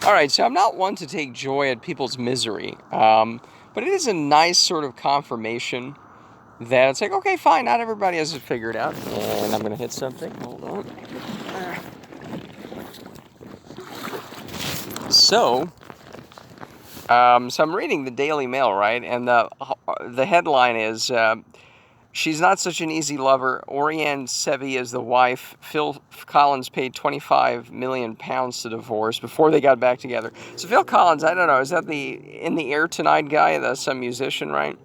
All right, so I'm not one to take joy at people's misery, but it is a nice sort of confirmation that it's like, okay, fine, not everybody has it figured out. And I'm going to hit something. Hold on. So, so I'm reading the Daily Mail, right? And the headline is, she's not such an easy lover. Oriane Sevi is the wife. Phil Collins paid £25 million to divorce before they got back together. So Phil Collins, I don't know, is that the In the Air Tonight guy? That's some musician, right?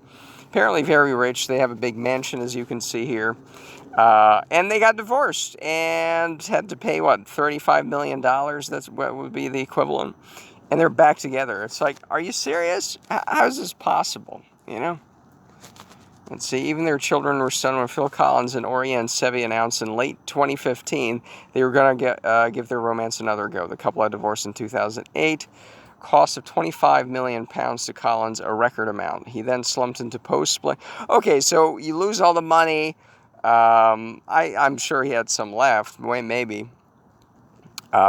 Apparently very rich. They have a big mansion, as you can see here. And they got divorced and had to pay, what, $35 million? That's what would be the equivalent. And they're back together. It's like, are you serious? How is this possible? You know? Let's see, even their children were stunned when Phil Collins and Oriane Sevi announced in late 2015 they were going to give their romance another go. The couple had divorced in 2008. Cost of £25 million to Collins, a record amount. He then slumped into post-split. Okay, so you lose all the money. I'm sure he had some left, maybe.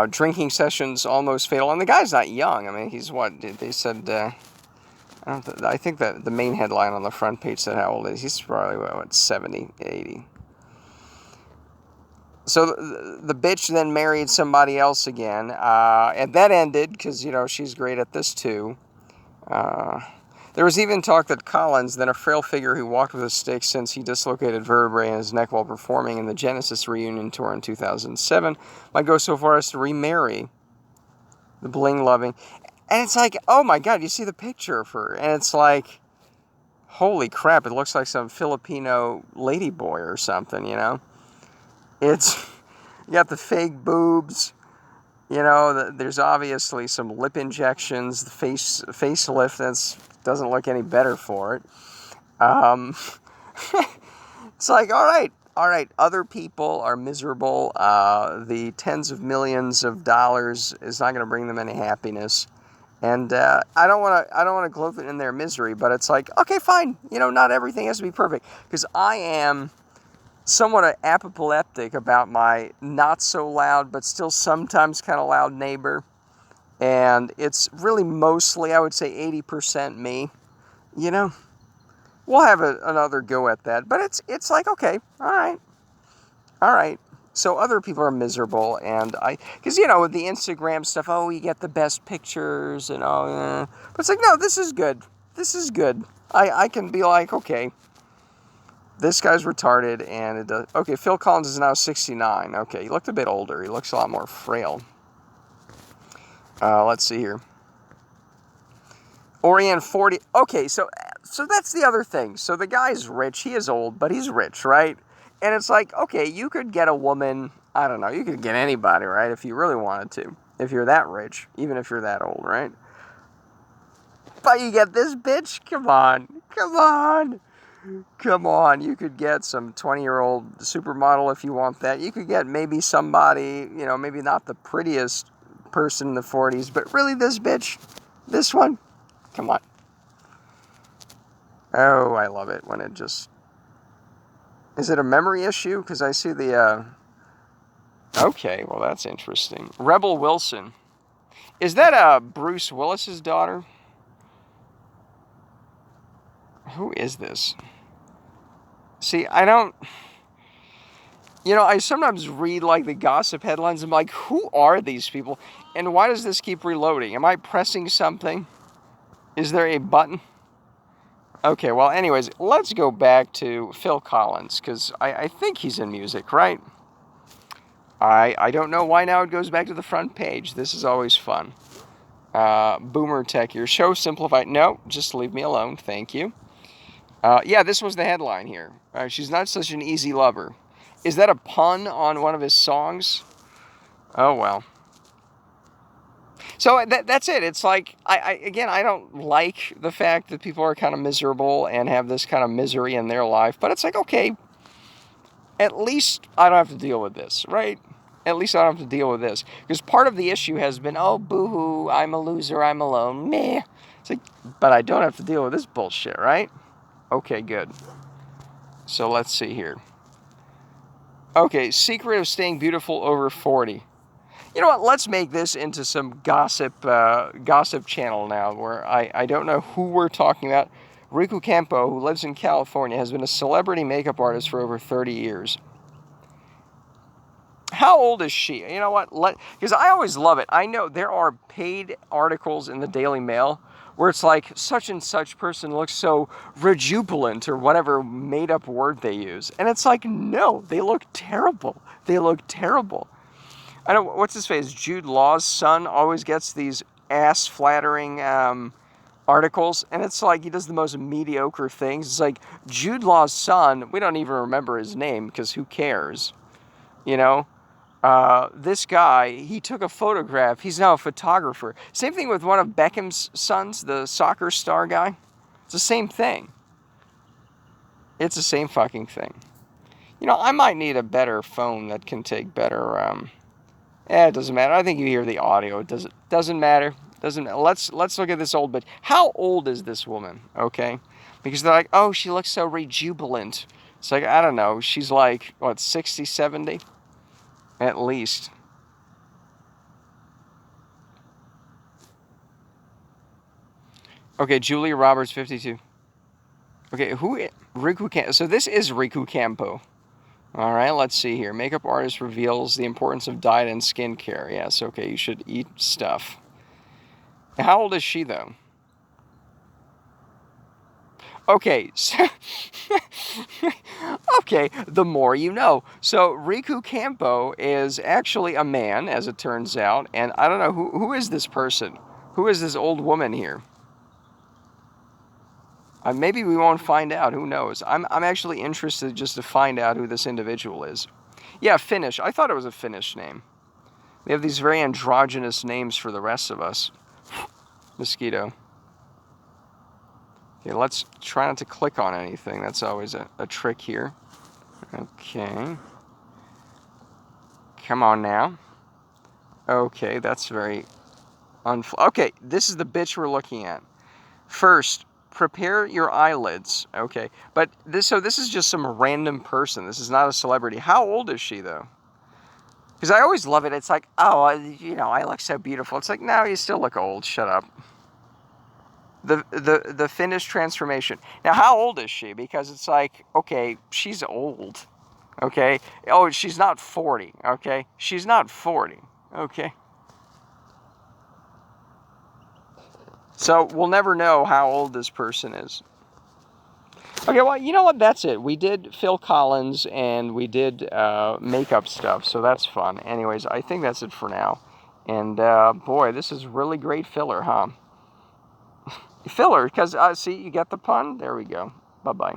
Drinking sessions almost fatal. And the guy's not young. I mean, he's what? They said... I think that the main headline on the front page said how old he is. He's probably, what, 70, 80. So the bitch then married somebody else again. And that ended because, she's great at this too. There was even talk that Collins, then a frail figure who walked with a stick since he dislocated vertebrae in his neck while performing in the Genesis reunion tour in 2007, might go so far as to remarry the bling-loving. And it's like, oh my God, you see the picture of her. And it's like, holy crap, it looks like some Filipino ladyboy or something, It's, you got the fake boobs, there's obviously some lip injections, the facelift doesn't look any better for it. It's like, all right, other people are miserable. The tens of millions of dollars is not going to bring them any happiness. And I don't want to gloat in their misery, but it's like, okay, fine. Not everything has to be perfect. Because I am somewhat apoplectic about my not so loud, but still sometimes kind of loud neighbor. And it's really mostly, I would say, 80% me. We'll have another go at that. But it's like, okay, all right. So other people are miserable, and because, with the Instagram stuff, oh, you get the best pictures, and but it's like, no, this is good. I can be like, okay, this guy's retarded, and it does. Okay, Phil Collins is now 69. Okay, he looked a bit older. He looks a lot more frail. Let's see here. Oriane 40. Okay, so that's the other thing. So the guy's rich. He is old, but he's rich, right? And it's like, okay, you could get a woman, I don't know, you could get anybody, right, if you really wanted to, if you're that rich, even if you're that old, right? But you get this bitch? Come on, you could get some 20-year-old supermodel if you want that. You could get maybe somebody, maybe not the prettiest person in the 40s, but really this bitch, this one, come on. Oh, I love it when it just... Is it a memory issue? Because I see the, Okay, well, that's interesting. Rebel Wilson. Is that, Bruce Willis's daughter? Who is this? See, I don't... I sometimes read, the gossip headlines. I'm like, who are these people? And why does this keep reloading? Am I pressing something? Is there a button? Okay, well, anyways, let's go back to Phil Collins, because I think he's in music, right? I don't know why now it goes back to the front page. This is always fun. Boomertech, your show simplified. No, just leave me alone. Thank you. Yeah, this was the headline here. She's not such an easy lover. Is that a pun on one of his songs? Oh, well. So that's it. It's like, I don't like the fact that people are kind of miserable and have this kind of misery in their life. But it's like, okay, at least I don't have to deal with this, right? At least I don't have to deal with this. Because part of the issue has been, oh, boo-hoo, I'm a loser, I'm alone, meh. It's like, but I don't have to deal with this bullshit, right? Okay, good. So let's see here. Okay, secret of staying beautiful over 40. You know what? Let's make this into some gossip channel now, where I don't know who we're talking about. Riku Campo, who lives in California, has been a celebrity makeup artist for over 30 years. How old is she? You know what? Because I always love it. I know there are paid articles in the Daily Mail where it's like, such and such person looks so rejubilant, or whatever made-up word they use. And it's like, no, they look terrible. They look terrible. I know, what's his face? Jude Law's son always gets these ass-flattering articles, and it's like he does the most mediocre things. It's like, Jude Law's son, we don't even remember his name, because who cares? You know? This guy, he took a photograph. He's now a photographer. Same thing with one of Beckham's sons, the soccer star guy. It's the same thing. It's the same fucking thing. You know, I might need a better phone that can take better, it doesn't matter. I think you hear the audio. It doesn't matter. Let's look at this old bitch. How old is this woman? Okay? Because they're like, oh, she looks so rejubilant. It's like, I don't know. She's like, what, 60, 70? At least. Okay, Julia Roberts, 52. Okay, Riku Campo. So this is Riku Campo. All right, let's see here. Makeup artist reveals the importance of diet and skincare. Yes, okay, you should eat stuff. How old is she, though? Okay, so okay, the more you know. So Riku Campo is actually a man, as it turns out, and I don't know who is this person. Who is this old woman here? Maybe we won't find out. Who knows? I'm actually interested just to find out who this individual is. Yeah, Finnish. I thought it was a Finnish name. They have these very androgynous names for the rest of us. Mosquito. Okay, let's try not to click on anything. That's always a trick here. Okay. Come on now. Okay, that's very okay, this is the bitch we're looking at. First, prepare your eyelids. Okay, but this is just some random person. This is not a celebrity. How old is she, though? Because I always love it. It's like, oh, you know, I look so beautiful. It's like, no, you still look old. Shut up. The Finnish transformation. Now, how old is she? Because it's like, okay, she's old. Okay? Oh, she's not 40. Okay? She's not 40. Okay? So, we'll never know how old this person is. Okay, well, you know what? That's it. We did Phil Collins, and we did makeup stuff, so that's fun. Anyways, I think that's it for now. And, boy, this is really great filler, huh? Filler, because, see, you get the pun? There we go. Bye-bye.